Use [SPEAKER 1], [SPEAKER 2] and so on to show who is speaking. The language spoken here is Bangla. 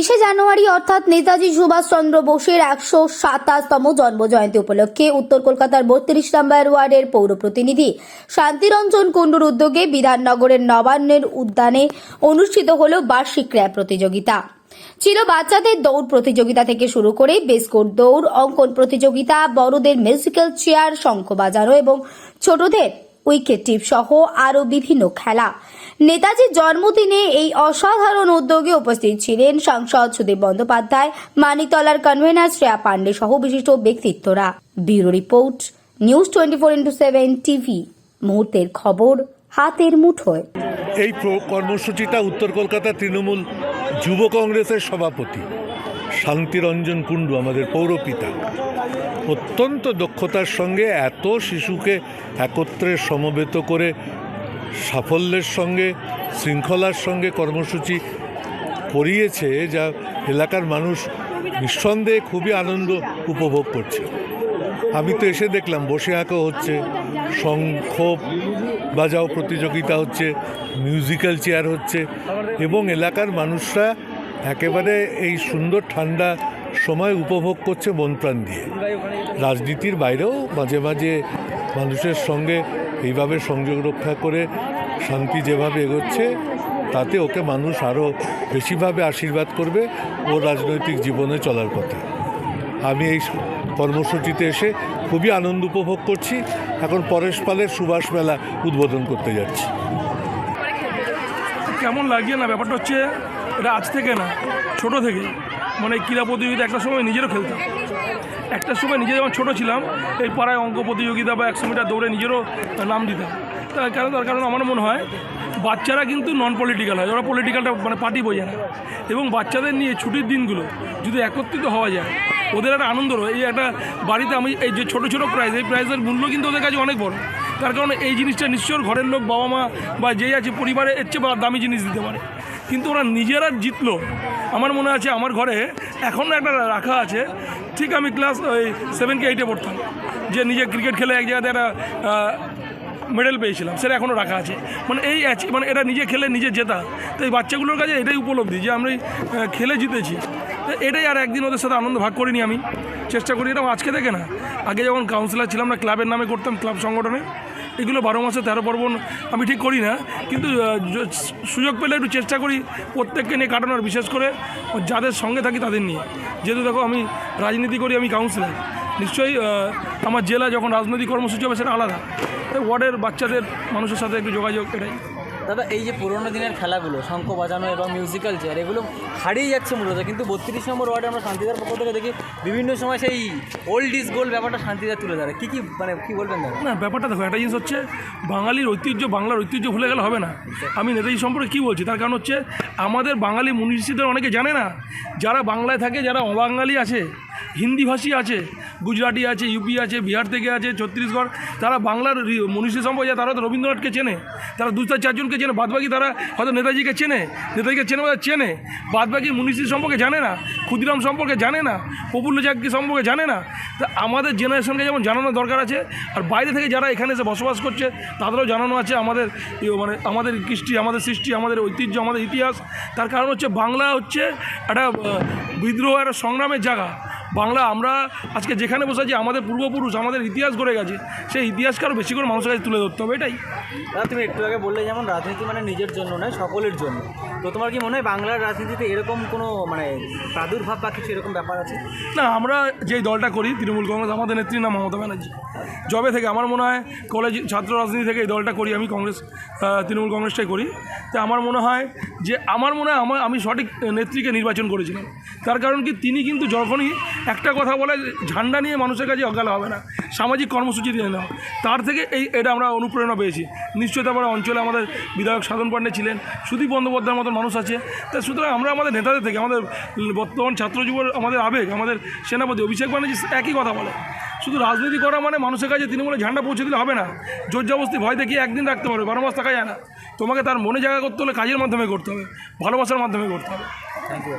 [SPEAKER 1] 23শে জানুয়ারি অর্থাৎ নেতাজি সুভাষচন্দ্র বোসের 127তম জন্মজয়ন্তী উপলক্ষে উত্তর কলকাতার 32 নম্বর ওয়ার্ডের পৌর প্রতিনিধি শান্তিরঞ্জন কুণ্ডুর উদ্যোগে বিধাননগরের নবান্নের উদ্যানে অনুষ্ঠিত হল বার্ষিক ক্রীড়া প্রতিযোগিতা। ছিল বাচ্চাদের দৌড় প্রতিযোগিতা থেকে শুরু করে বিস্কুট দৌড়, অঙ্কন প্রতিযোগিতা, বড়দের মিউজিক্যাল চেয়ার, শঙ্খ বাজানো এবং ছোটদের উইকেট টিপ সহ আরো বিভিন্ন খেলা। নেতাজির জন্মদিনে এই অসাধারণ উদ্যোগে উপস্থিত ছিলেন সাংসদ সুদীপ বন্দ্যোপাধ্যায়, মানিকতলার কনভেনার শ্রেয়া পান্ডে সহ বিশিষ্ট ব্যক্তিত্বরা। Bureau report, news 24x7 TV. মুহূর্তের খবর হাতের মুঠোয়।
[SPEAKER 2] এই কর্মসূচিটা উত্তর কলকাতা তৃণমূল যুব কংগ্রেসের সভাপতি শান্তিরঞ্জন কুণ্ডু, আমাদের পৌরপিতা, অত্যন্ত দক্ষতার সঙ্গে এত শিশুকে একত্রে সমবেত করে সাফল্যের সঙ্গে শৃঙ্খলার সঙ্গে কর্মসূচি করিয়েছে, যা এলাকার মানুষ নিঃসন্দেহে খুবই আনন্দ উপভোগ করছে। আমি তো এসে দেখলাম বসে আঁকা হচ্ছে, শঙ্খ বাজাও প্রতিযোগিতা হচ্ছে, মিউজিক্যাল চেয়ার হচ্ছে এবং এলাকার মানুষরা একেবারে এই সুন্দর ঠান্ডা সময় উপভোগ করছে মন প্রাণ দিয়ে। রাজনীতির বাইরেও মাঝে মাঝে মানুষের সঙ্গে এইভাবে সংযোগ রক্ষা করে শান্তি যেভাবে এগোচ্ছে, তাতে ওকে মানুষ আরও বেশিভাবে আশীর্বাদ করবে ও রাজনৈতিক জীবনে চলার পথে। আমি এই কর্মসূচিতে এসে খুবই আনন্দ উপভোগ করছি। এখন পরেশ পালের সুভাষ মেলা উদ্বোধন করতে যাচ্ছি।
[SPEAKER 3] কেমন লাগছে না, ব্যাপারটা হচ্ছে এটা আজ থেকে না, ছোট থেকে মানে ক্রীড়া প্রতিযোগিতা একটা সময় নিজেরও খেলতাম। একটা সময় নিজে যখন ছোটো ছিলাম এই পাড়ায় অঙ্ক প্রতিযোগিতা বা 100 মিটার দৌড়ে নিজেরও নাম দিতাম। তার কারণ আমার মনে হয় বাচ্চারা কিন্তু নন পলিটিক্যাল হয়, ওরা পলিটিক্যালটা মানে পার্টি বোঝে না। এবং বাচ্চাদের নিয়ে ছুটির দিনগুলো যদি একত্রিত হওয়া যায়, ওদের একটা আনন্দ রয়। এই একটা বাড়িতে আমি এই যে ছোটো ছোটো প্রাইজ, এই প্রাইজের মূল্য কিন্তু ওদের কাছে অনেক বড়। তার কারণে এই জিনিসটা নিশ্চয় ঘরের লোক, বাবা মা বা যেই আছে পরিবারে এর চেয়ে দামি জিনিস দিতে পারে, কিন্তু ওরা নিজেরা জিতলো। আমার মনে আছে আমার ঘরে এখনও একটা রাখা আছে, ঠিক আমি ক্লাস ওই 7 কি 8 পড়তাম, যে নিজে ক্রিকেট খেলে এক জায়গাতে একটা মেডেল পেয়েছিলাম, সেটা এখনও রাখা আছে। মানে এই মানে এটা নিজে খেলে নিজে জেতা। তো এই বাচ্চাগুলোর কাছে এটাই উপলব্ধি যে আমরা খেলে জিতেছি। এটাই আর একদিন ওদের সাথে আনন্দ ভাগ করিনি, আমি চেষ্টা করি। এটা আজকে থেকে না, আগে যখন কাউন্সিলর ছিলাম না, ক্লাবের নামে করতাম, ক্লাব সংগঠনে। এগুলো 12 মাসে 13 পার্বণ আমি ঠিক করি না, কিন্তু সুযোগ পেলে একটু চেষ্টা করি প্রত্যেককে নিয়ে কাটানোর, বিশেষ করে যাদের সঙ্গে থাকি তাদের নিয়ে। যেহেতু দেখো আমি রাজনীতি করি, আমি কাউন্সিলর, নিশ্চয়ই আমার জেলা যখন রাজনৈতিক কর্মসূচি হবে সেটা আলাদা। ওয়ার্ডের বাচ্চাদের মানুষের সাথে একটু যোগাযোগ, এটাই।
[SPEAKER 4] দাদা, এই যে পুরোনো দিনের খেলাগুলো, শঙ্খ বাজানো এবং মিউজিক্যাল চেয়ার, এগুলো হারিয়ে যাচ্ছে মূলত, কিন্তু 32 নম্বর ওয়ার্ডে আমরা শান্তিদার পক্ষ থেকে দেখি বিভিন্ন সময় সেই ওল্ড ইজ গোল্ড ব্যাপারটা শান্তিদার তুলে ধরে। কী মানে কী বলবেন দাদা?
[SPEAKER 3] না, ব্যাপারটা দেখো, একটা জিনিস হচ্ছে বাঙালির ঐতিহ্য, বাংলার ঐতিহ্য ভুলে গেলে হবে না। আমি নেতাজি সম্পর্কে কী বলছি, তার কারণ হচ্ছে আমাদের বাঙালি মনীষীদের অনেকে জানে না। যারা বাংলায় থাকে, যারা অবাঙালি আছে, হিন্দিভাষী আছে, গুজরাটি আছে, ইউপি আছে, বিহার থেকে আছে, ছত্তিশগড়, তারা বাংলার মনীষী সম্পর্কে, তারা তো রবীন্দ্রনাথকে চেনে, তারা 2-4 জনকে চেনে, বাদবাকি তারা হয়তো নেতাজিকে চেনে, চেনে, বাদবাকি মনীষী সম্পর্কে জানে না, ক্ষুদিরাম সম্পর্কে জানে না, প্রফুল্ল চাকি সম্পর্কে জানে না। তা আমাদের জেনারেশনকে যেমন জানানোর দরকার আছে, আর বাইরে থেকে যারা এখানে এসে বসবাস করছে তাদেরও জানানো আছে আমাদের মানে আমাদের কৃষ্টি, আমাদের সৃষ্টি, আমাদের ঐতিহ্য, আমাদের ইতিহাস। তার কারণ হচ্ছে বাংলা হচ্ছে একটা বিদ্রোহ, একটা সংগ্রামের জায়গা। বাংলা আমরা আজকে যেখানে বসে আছি, আমাদের পূর্বপুরুষ আমাদের ইতিহাস গড়ে গেছে, সেই ইতিহাসকে আরও বেশি করে মানুষের কাছে তুলে ধরতে হবে, এটাই।
[SPEAKER 4] তুমি একটু আগে বললে যেমন রাজনীতি মানে নিজের জন্য নয়, সকলের জন্য। তো তোমার কি মনে হয় বাংলার রাজনীতিতে এরকম কোনো মানে প্রাদুর্ভাব বা কিছু এরকম ব্যাপার আছে?
[SPEAKER 3] না, আমরা যেই দলটা করি তৃণমূল কংগ্রেস, আমাদের নেত্রীর নাম মমতা ব্যানার্জি। জবে থেকে আমার মনে হয় কলেজ ছাত্র রাজনীতি থেকে এই দলটা করি, আমি কংগ্রেস তৃণমূল কংগ্রেসটাই করি। তো আমার মনে হয় আমি সঠিক নেত্রীকে নির্বাচন করেছিলাম। তার কারণ কি, তিনি কিন্তু যখনই একটা কথা বলে, ঝান্ডা নিয়ে মানুষের কাছে অজ্ঞাল হবে না, সামাজিক কর্মসূচি দিয়ে নেওয়া, তার থেকে এটা আমরা অনুপ্রেরণা পেয়েছি। নিশ্চয়ই তারপরে অঞ্চলে আমাদের বিধায়ক সাধন পান্ডে ছিলেন, সুদীপ বন্দ্যোপাধ্যায়ের মতন মানুষ আছে। তা সুতরাং আমরা আমাদের নেতাদের থেকে, আমাদের বর্তমান ছাত্র যুবর আমাদের আবেগ, আমাদের সেনাপতি অভিষেক ব্যানার্জি একই কথা বলে, শুধু রাজনীতি করা মানে মানুষের কাছে তৃণমূলে ঝান্ডা পৌঁছে দিলে হবে না। জোর জবরদস্তি ভয় দেখিয়ে একদিন রাখতে পারবে, 12 মাস থাকা যায় না। তোমাকে তার মনে জায়গা করতে হলে কাজের মাধ্যমে করতে হবে, ভালোবাসার মাধ্যমে করতে হবে।
[SPEAKER 4] Thank you.